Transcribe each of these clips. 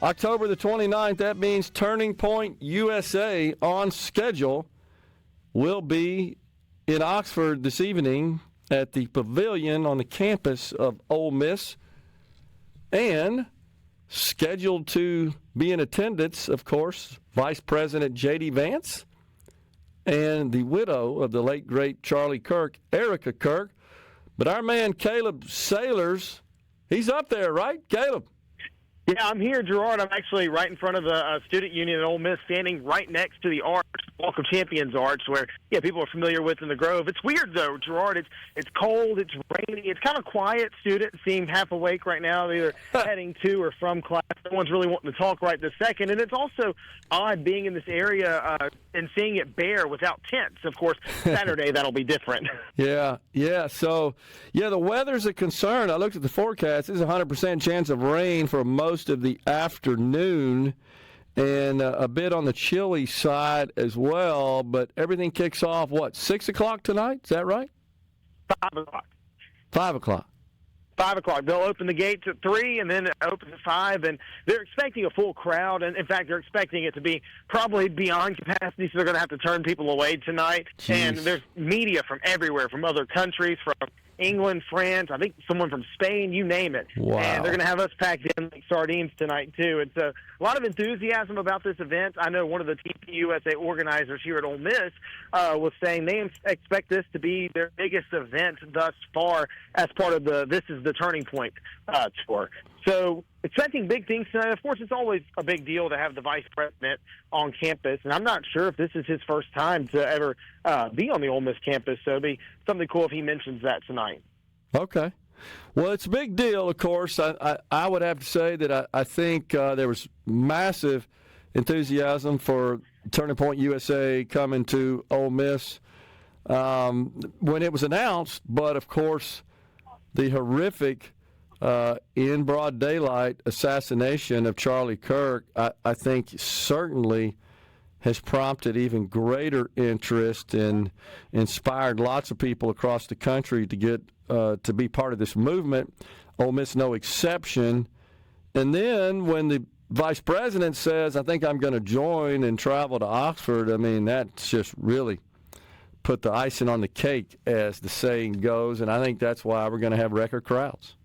October the 29th, that means Turning Point USA on schedule will be in Oxford this evening at the Pavilion on the campus of Ole Miss. And scheduled to be in attendance, of course, Vice President J.D. Vance and the widow of the late, great Charlie Kirk, Erica Kirk. But our man Caleb Sailors, he's up there, right, Caleb? Yeah, I'm here, Gerard. I'm actually right in front of the Student Union at Ole Miss, standing right next to the arch, Walk of Champions arch, where people are familiar with in the Grove. It's weird though, Gerard. It's cold, it's rainy, it's kind of quiet. Students seem half awake right now, either heading to or from class. No one's really wanting to talk right this second, and it's also odd being in this area and seeing it bare without tents. Of course, Saturday that'll be different. Yeah. So, the weather's a concern. I looked at the forecast. There's a 100% chance of rain for most of the afternoon and a bit on the chilly side as well. But everything kicks off, 6 o'clock tonight? Is that right? 5 o'clock. 5 o'clock. 5 o'clock. They'll open the gates at 3, and then it opens at 5, and they're expecting a full crowd. And, in fact, they're expecting it to be probably beyond capacity, so they're going to have to turn people away tonight. Jeez. And there's media from everywhere, from other countries, from England, France, I think someone from Spain, you name it. Wow. And they're going to have us packed in like sardines tonight, too. It's a lot of enthusiasm about this event. I know one of the TPUSA organizers here at Ole Miss was saying they expect this to be their biggest event thus far as part of the This is the Turning Point tour. So expecting big things tonight. Of course, it's always a big deal to have the vice president on campus, and I'm not sure if this is his first time to ever be on the Ole Miss campus, so it'd be something cool if he mentions that tonight. Okay. Well, it's a big deal, of course. I would have to say that I think there was massive enthusiasm for Turning Point USA coming to Ole Miss when it was announced, but, of course, the horrific in broad daylight assassination of Charlie Kirk, I think certainly has prompted even greater interest and inspired lots of people across the country to get to be part of this movement. Ole Miss no exception. And then when the vice president says, I think I'm going to join and travel to Oxford, I mean, that's just really put the icing on the cake, as the saying goes, and I think that's why we're going to have record crowds.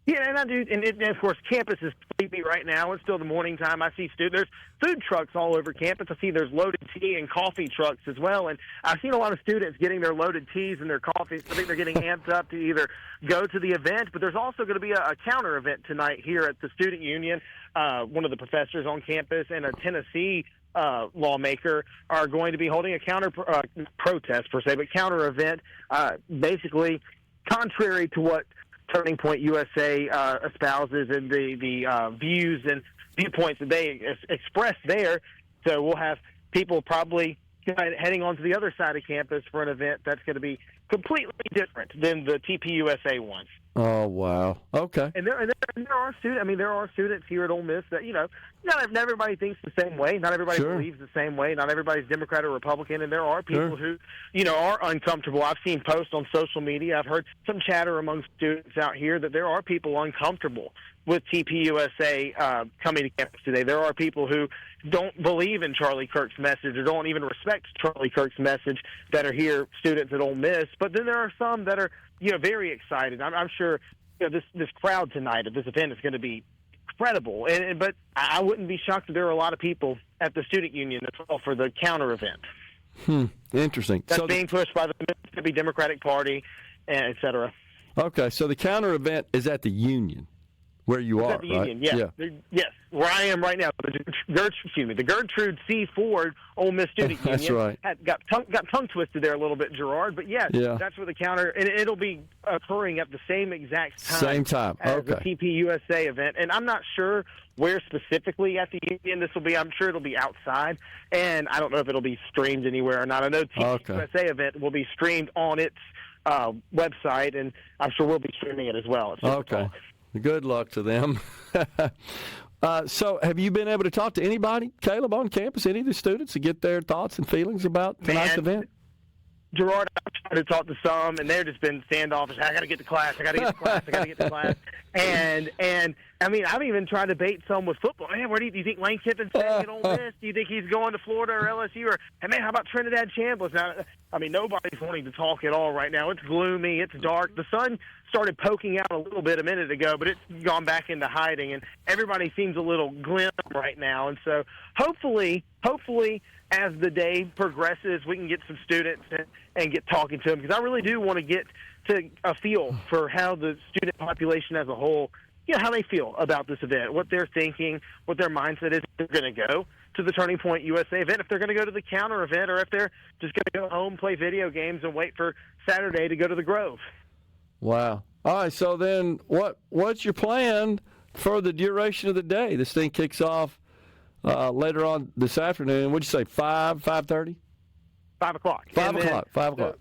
Yeah, and I do, and of course, campus is sleepy right now. It's still the morning time. I see there's food trucks all over campus. I see there's loaded tea and coffee trucks as well, and I've seen a lot of students getting their loaded teas and their coffees. I think they're getting amped up to either go to the event, but there's also going to be a counter event tonight here at the Student Union. One of the professors on campus and a Tennessee lawmaker are going to be holding a counter protest per se, but counter event, basically contrary to what Turning Point USA espouses and the views and viewpoints that they express there. So we'll have people probably heading onto the other side of campus for an event that's going to be completely different than the TPUSA one. Oh, wow. Okay. And there are students. I mean, there are students here at Ole Miss that not everybody thinks the same way. Not everybody believes the same way. Not everybody's Democrat or Republican. And there are people who, are uncomfortable. I've seen posts on social media. I've heard some chatter among students out here that there are people uncomfortable with TPUSA coming to campus today. There are people who don't believe in Charlie Kirk's message or don't even respect Charlie Kirk's message that are here, students at Ole Miss. But then there are some that are, very excited. I'm sure this crowd tonight at this event is going to be incredible. But I wouldn't be shocked if there are a lot of people at the Student Union as well for the counter event. Interesting. That's being pushed by the Mississippi Democratic Party, et cetera. Okay, so the counter event is at the Union, where you are, at the right? Union, yes, where I am right now. The Gertrude C. Ford Ole Miss Student Union. That's right. Got tongue twisted there a little bit, Gerard. But that's where the counter, and it'll be occurring at the same exact time. Same time. As the TPUSA event, and I'm not sure where specifically at the Union this will be. I'm sure it'll be outside, and I don't know if it'll be streamed anywhere or not. I know TPUSA event will be streamed on its website, and I'm sure we'll be streaming it as well. Okay. Good luck to them. So have you been able to talk to anybody, Caleb, on campus, any of the students, to get their thoughts and feelings about tonight's event? Gerard, I've tried to talk to some, and they've just been standoffish. I got to get to class. I got to get to class. I got to get to class. And I mean, I've even tried to bait some with football. Man, where do you think Lane Kiffin's staying at Ole Miss? Do you think he's going to Florida or LSU? Or, hey, man, how about Trinidad Chambliss? Now, I mean, nobody's wanting to talk at all right now. It's gloomy. It's dark. The sun started poking out a little bit a minute ago, but it's gone back into hiding, and everybody seems a little glum right now. And so hopefully, as the day progresses, we can get some students and get talking to them, because I really do want to get to a feel for how the student population as a whole, how they feel about this event, what they're thinking, what their mindset is. If they're going to go to the Turning Point USA event, if they're going to go to the counter event, or if they're just going to go home, play video games, and wait for Saturday to go to the Grove. Wow. All right, so then what's your plan for the duration of the day? This thing kicks off later on this afternoon. What'd you say, 5:30? 5 o'clock. 5 o'clock. 5 o'clock.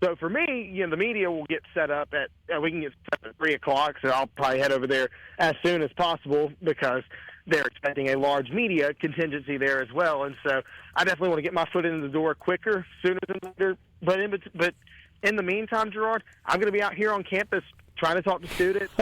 So for me, the media will get set up we can get set up at 3 o'clock, so I'll probably head over there as soon as possible, because they're expecting a large media contingency there as well. And so I definitely want to get my foot in the door quicker, sooner than later. But in the meantime, Gerard, I'm going to be out here on campus trying to talk to students,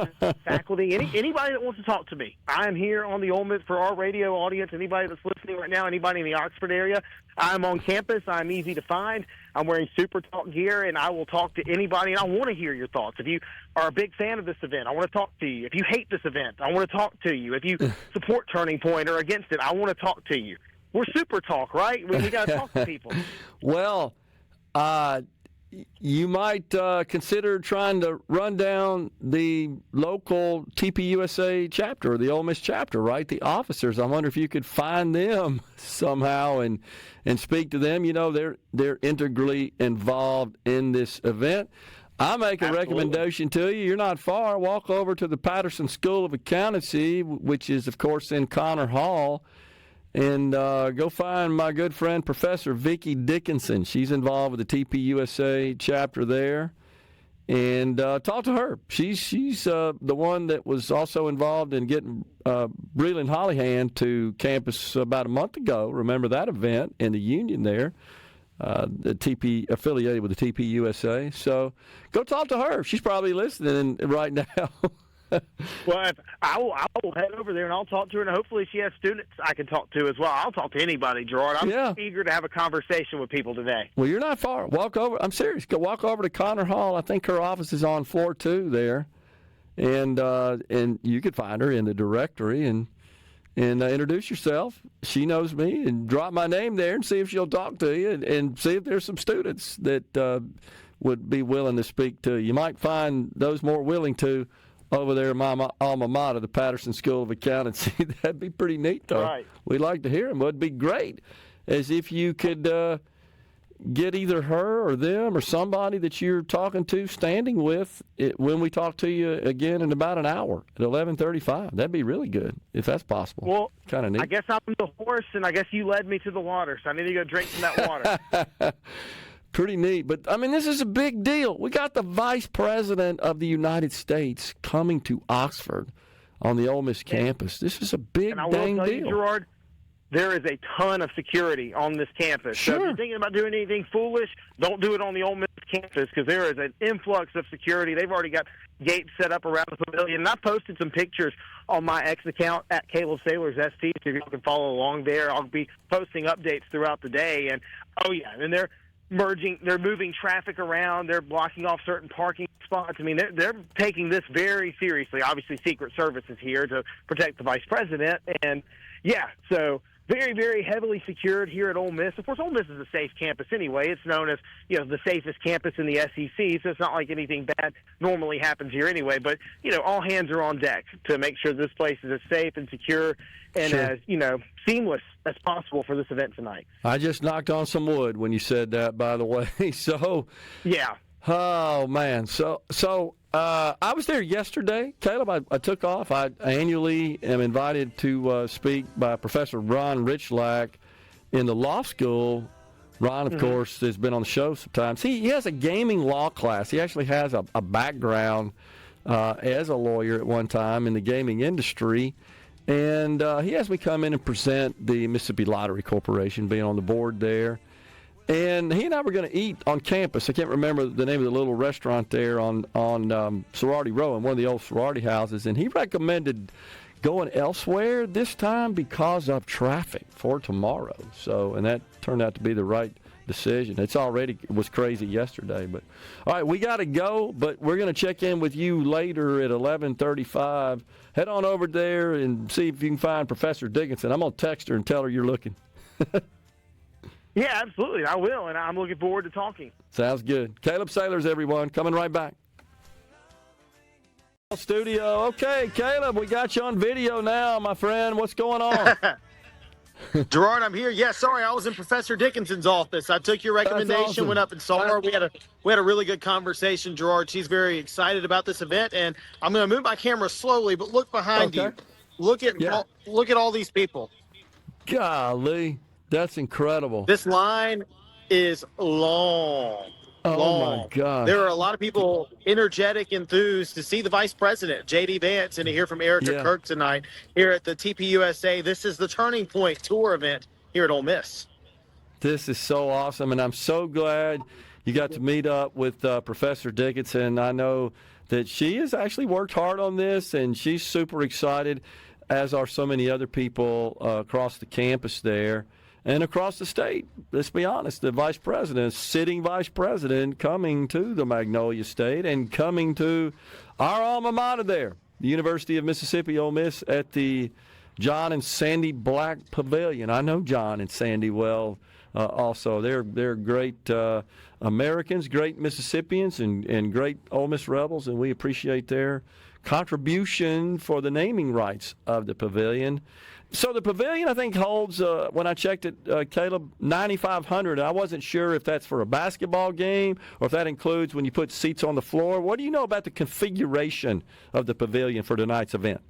faculty, anybody that wants to talk to me. I am here on the Ole Miss for our radio audience. Anybody that's listening right now, anybody in the Oxford area, I'm on campus. I'm easy to find. I'm wearing SuperTalk gear, and I will talk to anybody, and I want to hear your thoughts. If you are a big fan of this event, I want to talk to you. If you hate this event, I want to talk to you. If you support Turning Point or against it, I want to talk to you. We're SuperTalk, right? We got to talk to people. Well, you might consider trying to run down the local TPUSA chapter, or the Ole Miss chapter, right? The officers. I wonder if you could find them somehow and speak to them. They're integrally involved in this event. I make a recommendation to you. You're not far. Walk over to the Patterson School of Accountancy, which is, of course, in Connor Hall, and go find my good friend, Professor Vicki Dickinson. She's involved with the TPUSA chapter there. And talk to her. She's the one that was also involved in getting Breland Hollyhan to campus about a month ago. Remember that event in the Union there, the TP affiliated with the TPUSA. So go talk to her. She's probably listening right now. Well, I will head over there and I'll talk to her, and hopefully she has students I can talk to as well. I'll talk to anybody, Gerard. I'm eager to have a conversation with people today. Well, you're not far. Walk over. I'm serious. Go walk over to Connor Hall. I think her office is on floor 2 there, and you could find her in the directory and introduce yourself. She knows me, and drop my name there and see if she'll talk to you, and see if there's some students that would be willing to speak to you. You might find those more willing to over there in my alma mater, the Patterson School of Accountancy. That'd be pretty neat, though. Right. We'd like to hear them. It'd be great as if you could get either her or them or somebody that you're talking to standing with when we talk to you again in about an hour at 11:35. That'd be really good, if that's possible. Well, kind of neat. I guess I'm the horse, and I guess you led me to the water, so I need to go drink from that water. Pretty neat. But, I mean, this is a big deal. We got the Vice President of the United States coming to Oxford on the Ole Miss campus. This is a big, dang deal. And I will tell you, Gerard, there is a ton of security on this campus. Sure. So if you're thinking about doing anything foolish, don't do it on the Ole Miss campus, because there is an influx of security. They've already got gates set up around the pavilion. And I posted some pictures on my X account at Caleb Sailors ST, so you can follow along there. I'll be posting updates throughout the day. And, and they're moving traffic around. They're blocking off certain parking spots. I mean, they're taking this very seriously. Obviously, Secret Service is here to protect the Vice President. And, so very, very heavily secured here at Ole Miss. Of course, Ole Miss is a safe campus anyway. It's known as, the safest campus in the SEC, so it's not like anything bad normally happens here anyway. But, all hands are on deck to make sure this place is as safe and secure and as, seamless as possible for this event tonight. I just knocked on some wood when you said that, by the way. So, yeah. Oh, man. So I was there yesterday. Caleb, I took off. I annually am invited to speak by Professor Ron Richlack in the law school. Ron, of course, has been on the show sometimes. He has a gaming law class. He actually has a background as a lawyer at one time in the gaming industry. And he has me come in and present the Mississippi Lottery Corporation, being on the board there. And he and I were going to eat on campus. I can't remember the name of the little restaurant there on Sorority Row in one of the old sorority houses. And he recommended going elsewhere this time because of traffic for tomorrow. So, and that turned out to be the right decision. It was crazy yesterday. But all right, we got to go. But we're going to check in with you later at 11:35. Head on over there and see if you can find Professor Dickinson. I'm going to text her and tell her you're looking. Yeah, absolutely. I will, and I'm looking forward to talking. Sounds good. Caleb Sailors, everyone, coming right back. Studio. Okay, Caleb, we got you on video now, my friend. What's going on? Gerard, I'm here. Yeah, sorry, I was in Professor Dickinson's office. I took your recommendation, awesome. Went up and saw her. We had a really good conversation, Gerard. She's very excited about this event, and I'm going to move my camera slowly, but look behind you. Look at all these people. Golly, that's incredible. This line is long. My gosh. There are a lot of people energetic, enthused to see the Vice President, J.D. Vance, and to hear from Erica Kirk tonight here at the TPUSA. This is the Turning Point Tour event here at Ole Miss. This is so awesome, and I'm so glad you got to meet up with Professor Dickinson. I know that she has actually worked hard on this, and she's super excited, as are so many other people across the campus there. And across the state, let's be honest, the vice president, sitting vice president, coming to the Magnolia State and coming to our alma mater there, the University of Mississippi, Ole Miss, at the John and Sandy Black Pavilion. I know John and Sandy well also. They're great Americans, great Mississippians, and great Ole Miss Rebels, and we appreciate their contribution for the naming rights of the pavilion. So the pavilion, I think, holds, when I checked it, Caleb, 9,500. I wasn't sure if that's for a basketball game or if that includes when you put seats on the floor. What do you know about the configuration of the pavilion for tonight's event?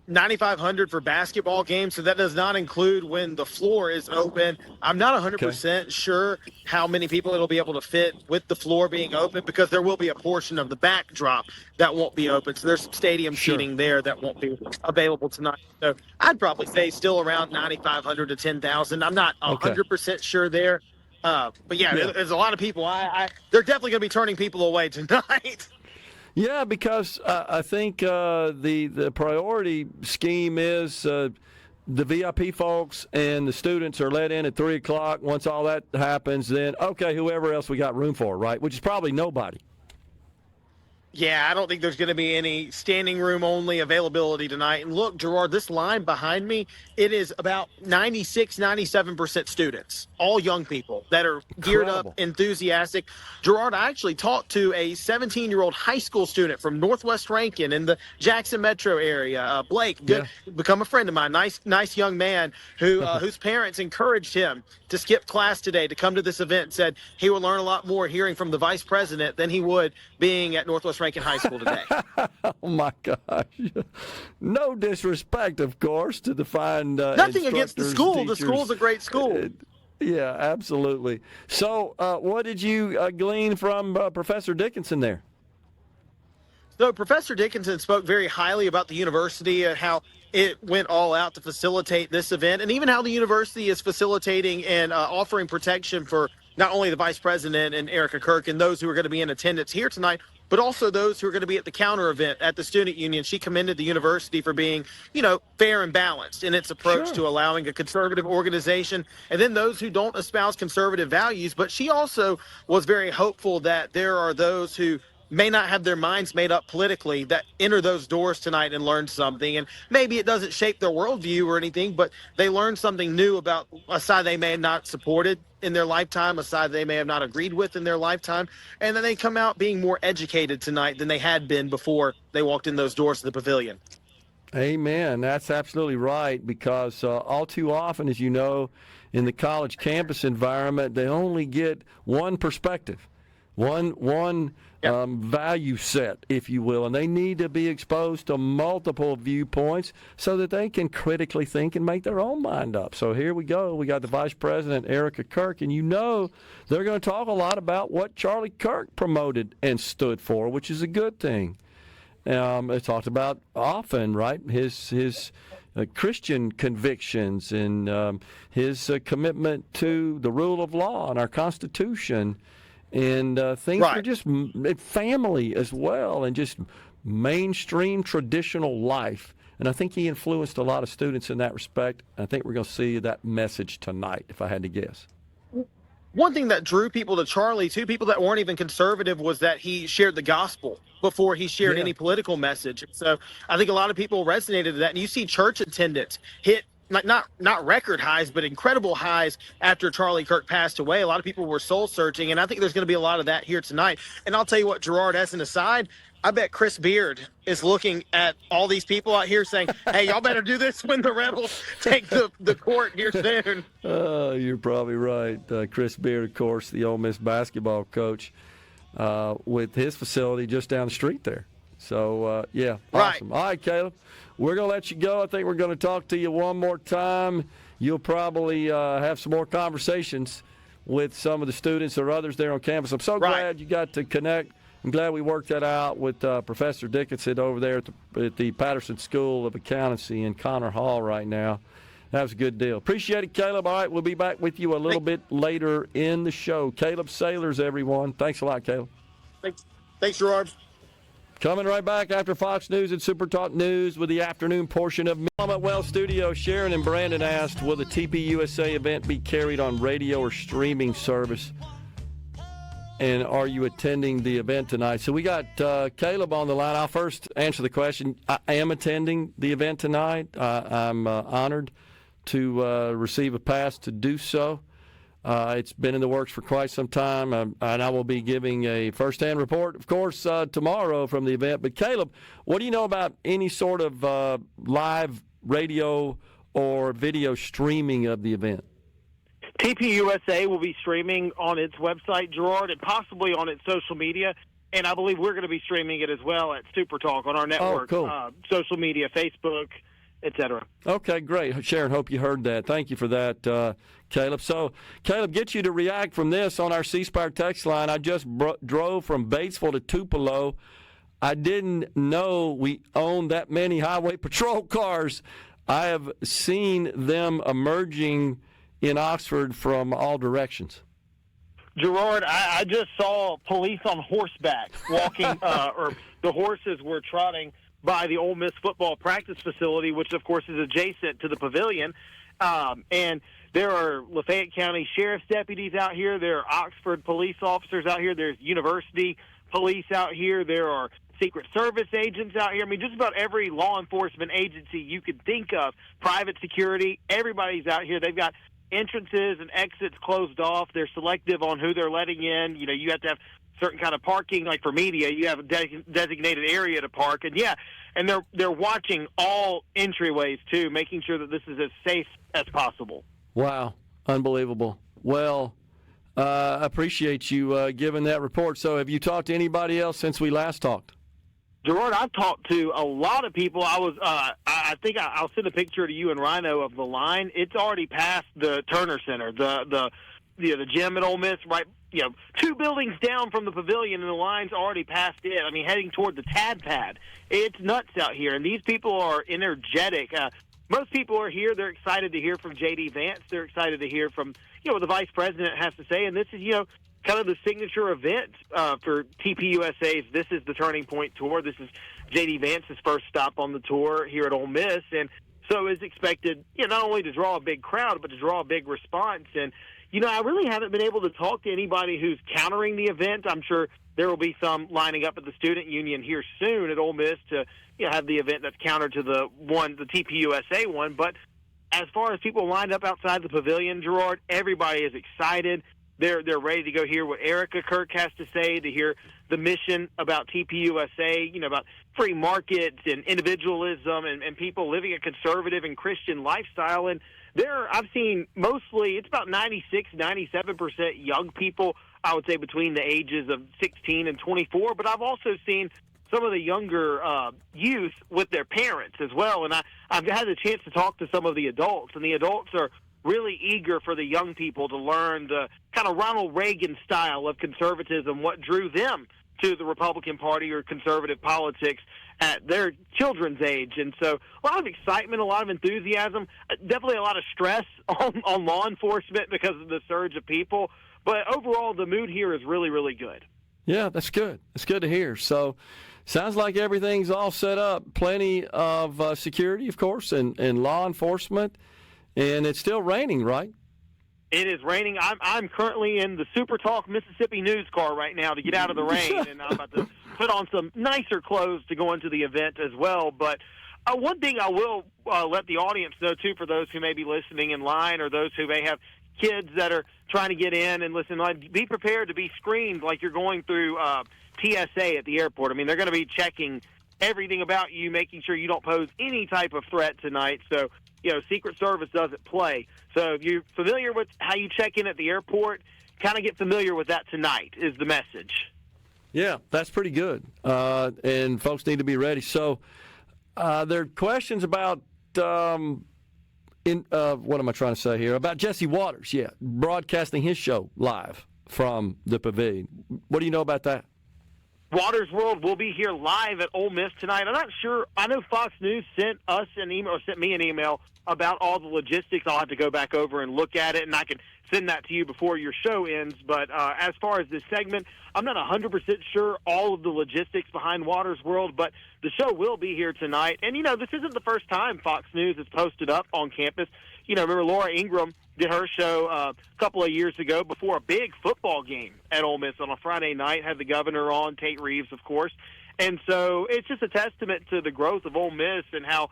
9,500 for basketball games, so that does not include when the floor is open. I'm not 100% sure how many people it'll be able to fit with the floor being open, because there will be a portion of the backdrop that won't be open. So there's some stadium seating there that won't be available tonight. So I'd probably say still around 9,500 to 10,000. I'm not 100% sure there. But there's a lot of people. They're definitely going to be turning people away tonight. Yeah, because I think the priority scheme is the VIP folks and the students are let in at 3 o'clock. Once all that happens, then, whoever else we got room for, right? Which is probably nobody. Yeah, I don't think there's going to be any standing room only availability tonight. And look, Gerard, this line behind me, it is about 96, 97% students, all young people that are geared up, enthusiastic. Gerard, I actually talked to a 17-year-old high school student from Northwest Rankin in the Jackson metro area. Blake, become a friend of mine, nice young man who whose parents encouraged him to skip class today to come to this event and said he would learn a lot more hearing from the vice president than he would being at Northwest Rankin High School today. Oh, my gosh. No disrespect, of course, to the fine nothing against the school. Teachers. The school's a great school. Yeah, absolutely. So what did you glean from Professor Dickinson there? So Professor Dickinson spoke very highly about the university and how it went all out to facilitate this event, and even how the university is facilitating and offering protection for not only the vice president and Erica Kirk and those who are going to be in attendance here tonight, but also those who are going to be at the counter event at the student union. She commended the university for being, fair and balanced in its approach to allowing a conservative organization, and then those who don't espouse conservative values. But she also was very hopeful that there are those who may not have their minds made up politically that enter those doors tonight and learn something. And maybe it doesn't shape their worldview or anything, but they learn something new about a side they may have not supported in their lifetime, a side they may have not agreed with in their lifetime. And then they come out being more educated tonight than they had been before they walked in those doors to the pavilion. Amen. That's absolutely right, because all too often, as you know, in the college campus environment, they only get one perspective, one value set, if you will, and they need to be exposed to multiple viewpoints so that they can critically think and make their own mind up. So here we go. We got the Vice President, Erica Kirk, and they're going to talk a lot about what Charlie Kirk promoted and stood for, which is a good thing. It's talked about often, right? His Christian convictions and his commitment to the rule of law and our Constitution and things Right. for just family as well and just mainstream traditional life. And I think he influenced a lot of students in that respect. I think we're going to see that message tonight, if I had to guess. One thing that drew people to Charlie, too, people that weren't even conservative, was that he shared the gospel before he shared any political message. So I think a lot of people resonated with that. And you see church attendance hit not record highs, but incredible highs after Charlie Kirk passed away. A lot of people were soul searching, and I think there's going to be a lot of that here tonight. And I'll tell you what, Gerard, as an aside, I bet Chris Beard is looking at all these people out here saying, hey, y'all better do this when the Rebels take the court here soon. You're probably right. Chris Beard, of course, the Ole Miss basketball coach, with his facility just down the street there. So, yeah, awesome. All right, Caleb, we're going to let you go. I think we're going to talk to you one more time. You'll probably have some more conversations with some of the students or others there on campus. I'm so glad you got to connect. I'm glad we worked that out with Professor Dickinson over there at the Patterson School of Accountancy in Connor Hall right now. That was a good deal. Appreciate it, Caleb. All right, we'll be back with you a little bit later in the show. Caleb Sailors, everyone. Thanks a lot, Caleb. Thanks, Gerard. Coming right back after Fox News and SuperTalk News with the afternoon portion of Willamette Well Studio. Sharon and Brandon asked, will the TPUSA event be carried on radio or streaming service? And are you attending the event tonight? So we got Caleb on the line. I'll first answer the question. I am attending the event tonight. I'm honored to receive a pass to do so. It's been in the works for quite some time, and I will be giving a first-hand report, of course, tomorrow from the event. But, Caleb, what do you know about any sort of live radio or video streaming of the event? TPUSA will be streaming on its website, Gerard, and possibly on its social media. And I believe we're going to be streaming it as well at SuperTalk on our network, social media, Facebook, etc. Okay, great. Sharon, hope you heard that. Thank you for that, Caleb. So, Caleb, get you to react from this on our C Spire text line. I just drove from Batesville to Tupelo. I didn't know we owned that many highway patrol cars. I have seen them emerging in Oxford from all directions. Gerard, I just saw police on horseback walking, or the horses were trotting by the Ole Miss football practice facility, which, of course, is adjacent to the pavilion. And there are Lafayette County Sheriff's deputies out here. There are Oxford police officers out here. There's university police out here. There are Secret Service agents out here. I mean, just about every law enforcement agency you could think of, private security, everybody's out here. They've got entrances and exits closed off. They're selective on who they're letting in. You know, you have to have certain kind of parking, like for media, you have a designated area to park. And, yeah, and they're watching all entryways, too, making sure that this is as safe as possible. Wow. Unbelievable. Well, I appreciate you giving that report. So have you talked to anybody else since we last talked? Gerard, I've talked to a lot of people. I think I'll send a picture to you and Rhino of the line. It's already past the Turner Center, the gym at Ole Miss, right? 2 buildings down from the pavilion, and the line's already past it. I mean, heading toward the Tad Pad. It's nuts out here, and these people are energetic. Most people are here. They're excited to hear from J.D. Vance. They're excited to hear from what the vice president has to say, and this is kind of the signature event for TPUSA's This is the Turning Point tour. This is J.D. Vance's first stop on the tour here at Ole Miss, and so is expected, not only to draw a big crowd, but to draw a big response. And, I really haven't been able to talk to anybody who's countering the event. I'm sure there will be some lining up at the Student Union here soon at Ole Miss to have the event that's counter to the TPUSA one. But as far as people lined up outside the pavilion, Gerard, everybody is excited. They're ready to go hear what Erica Kirk has to say, to hear the mission about TPUSA, about free markets and individualism and people living a conservative and Christian lifestyle. And I've seen mostly, it's about 96, 97% young people, I would say between the ages of 16 and 24. But I've also seen some of the younger youth with their parents as well. And I've had a chance to talk to some of the adults, and the adults are really eager for the young people to learn the kind of Ronald Reagan style of conservatism, what drew them to the Republican Party or conservative politics at their children's age. And so a lot of excitement, a lot of enthusiasm, definitely a lot of stress on law enforcement because of the surge of people. But overall, the mood here is really, really good. Yeah, that's good. It's good to hear. So sounds like everything's all set up. Plenty of security, of course, and law enforcement. And it's still raining, right? It is raining. I'm currently in the SuperTalk Mississippi news car right now to get out of the rain, and I'm about to put on some nicer clothes to go into the event as well. But one thing I will let the audience know, too, for those who may be listening in line or those who may have kids that are trying to get in and listen, be prepared to be screened like you're going through TSA at the airport. I mean, they're going to be checking everything about you, making sure you don't pose any type of threat tonight. So, Secret Service doesn't play. So if you're familiar with how you check in at the airport, kind of get familiar with that tonight is the message. Yeah, that's pretty good. And folks need to be ready. So there are questions about, what am I trying to say here? About Jesse Waters, broadcasting his show live from the Pavilion. What do you know about that? Waters World will be here live at Ole Miss tonight. I'm not sure. I know Fox News sent us an email or sent me an email about all the logistics. I'll have to go back over and look at it, and I can send that to you before your show ends. But as far as this segment, I'm not 100% sure all of the logistics behind Waters World, but the show will be here tonight. And, this isn't the first time Fox News has posted up on campus. Remember Laura Ingraham did her show a couple of years ago before a big football game at Ole Miss on a Friday night, had the governor on, Tate Reeves, of course. And so it's just a testament to the growth of Ole Miss and how,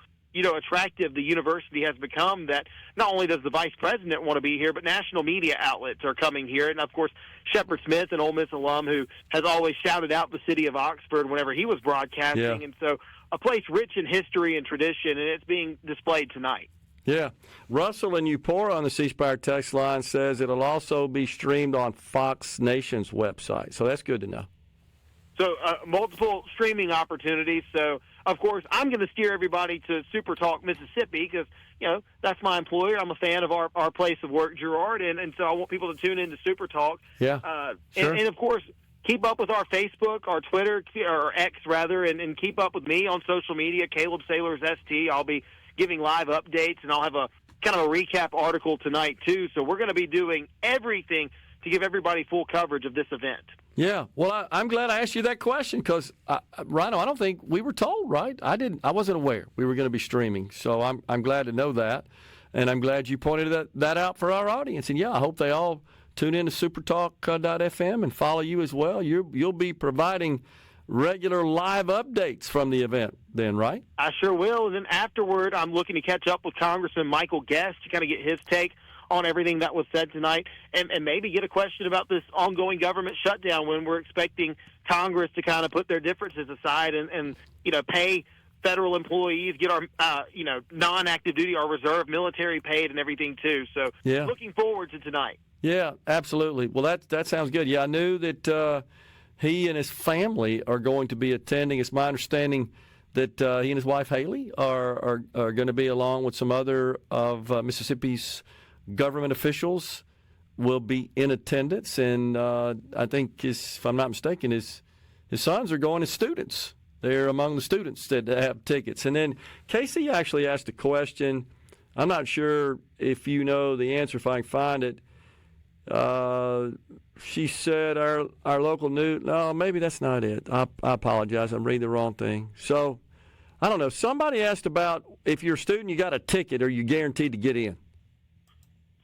attractive the university has become, that not only does the vice president want to be here, but national media outlets are coming here. And, of course, Shepard Smith, an Ole Miss alum who has always shouted out the city of Oxford whenever he was broadcasting. Yeah. And so a place rich in history and tradition, and it's being displayed tonight. Yeah. Russell and Upora on the C Spire text line says it'll also be streamed on Fox Nation's website. So that's good to know. So multiple streaming opportunities. So, of course, I'm going to steer everybody to SuperTalk Mississippi because, that's my employer. I'm a fan of our place of work, Gerard, and so I want people to tune in to SuperTalk. Yeah, sure. And, of course, keep up with our Facebook, our Twitter, or X, rather, and keep up with me on social media, Caleb Sailors ST. I'll be giving live updates, and I'll have a kind of a recap article tonight, too. So we're going to be doing everything to give everybody full coverage of this event. Yeah, well, I'm glad I asked you that question because, Rhino, I don't think we were told, right? I wasn't aware we were going to be streaming, so I'm glad to know that, and I'm glad you pointed that out for our audience. And, I hope they all tune in to supertalk.fm and follow you as well. You'll be providing regular live updates from the event then, right? I sure will. And then afterward, I'm looking to catch up with Congressman Michael Guest to kind of get his take on everything that was said tonight and maybe get a question about this ongoing government shutdown when we're expecting Congress to kind of put their differences aside and pay federal employees, get our, non-active duty, our reserve military paid and everything too. So looking forward to tonight. Yeah, absolutely. Well, that sounds good. Yeah, I knew that he and his family are going to be attending. It's my understanding that he and his wife Haley are going to be along with some other of Mississippi's government officials will be in attendance, and I think, if I'm not mistaken, his sons are going as students. They're among the students that have tickets. And then Casey actually asked a question. I'm not sure if you know the answer, if I can find it. She said our local news. No, maybe that's not it. I apologize. I'm reading the wrong thing. So, I don't know. Somebody asked about if you're a student, you got a ticket, or you guaranteed to get in.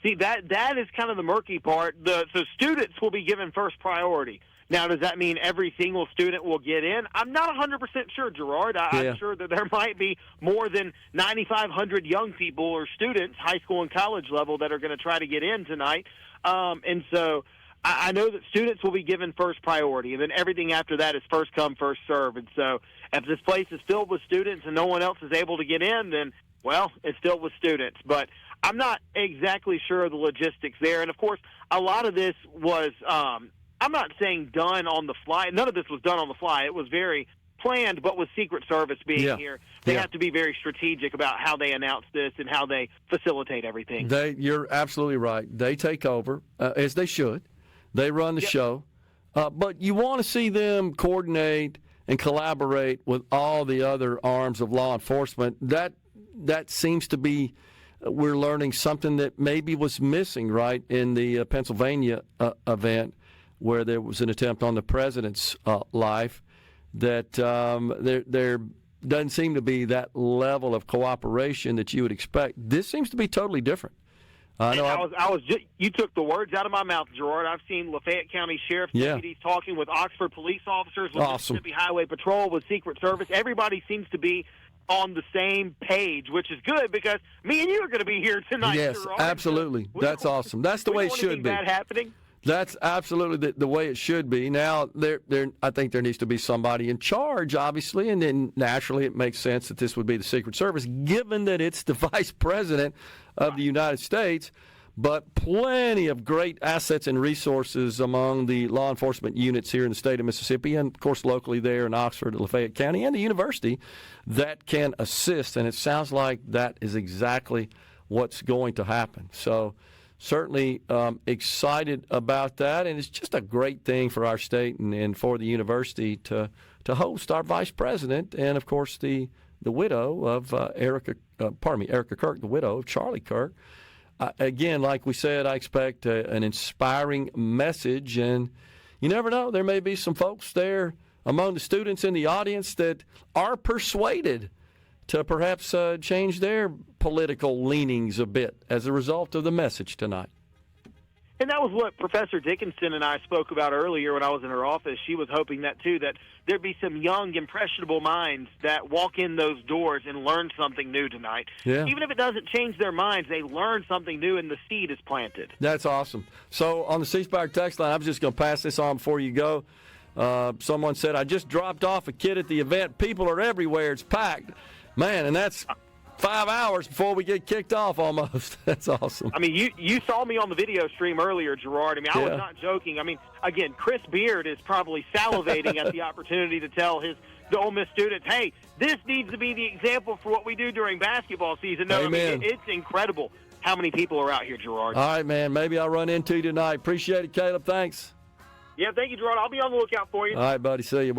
See, that is kind of the murky part. So students will be given first priority. Now, does that mean every single student will get in? I'm not 100% sure, Gerard. I'm sure that there might be more than 9,500 young people or students, high school and college level, that are going to try to get in tonight. And so I know that students will be given first priority, and then everything after that is first come, first serve. And so if this place is filled with students and no one else is able to get in, then, well, it's filled with students. But I'm not exactly sure of the logistics there. And, of course, a lot of this was I'm not saying done on the fly. None of this was done on the fly. It was very planned, but with Secret Service being here, they have to be very strategic about how they announce this and how they facilitate everything. You're absolutely right. They take over, as they should. They run the show. But you want to see them coordinate and collaborate with all the other arms of law enforcement. That seems to be, we're learning something that maybe was missing, right, in the Pennsylvania event where there was an attempt on the president's life, that there doesn't seem to be that level of cooperation that you would expect. This seems to be totally different. You took the words out of my mouth, Gerard. I've seen Lafayette County Sheriff's deputies talking with Oxford police officers, with Mississippi Highway Patrol, with Secret Service. Everybody seems to be on the same page, which is good because me and you are going to be here tonight. Yes, Gerard. absolutely. That's awesome. That's the way it should be. That happening? That's absolutely the way it should be. Now, I think there needs to be somebody in charge, obviously, and then naturally it makes sense that this would be the Secret Service, given that it's the Vice President of the United States. But plenty of great assets and resources among the law enforcement units here in the state of Mississippi, and, of course, locally there in Oxford, Lafayette County, and the university that can assist. And it sounds like that is exactly what's going to happen. So certainly excited about that, and it's just a great thing for our state and for the university to host our vice president and, of course, the widow of Erica Kirk, the widow of Charlie Kirk. Again, like we said, I expect an inspiring message, and you never know, there may be some folks there among the students in the audience that are persuaded to perhaps change their political leanings a bit as a result of the message tonight. And that was what Professor Dickinson and I spoke about earlier when I was in her office. She was hoping that, too, that there'd be some young, impressionable minds that walk in those doors and learn something new tonight. Yeah. Even if it doesn't change their minds, they learn something new and the seed is planted. That's awesome. So on the C Spire text line, I'm just going to pass this on before you go. Someone said, I just dropped off a kid at the event. People are everywhere. It's packed. Man, and that's 5 hours before we get kicked off almost. That's awesome. I mean, you saw me on the video stream earlier, Gerard. I mean, I was not joking. I mean, again, Chris Beard is probably salivating at the opportunity to tell the Ole Miss students, hey, this needs to be the example for what we do during basketball season. No, Amen. I mean, it's incredible how many people are out here, Gerard. All right, man. Maybe I'll run into you tonight. Appreciate it, Caleb. Thanks. Yeah, thank you, Gerard. I'll be on the lookout for you. All right, buddy. See you.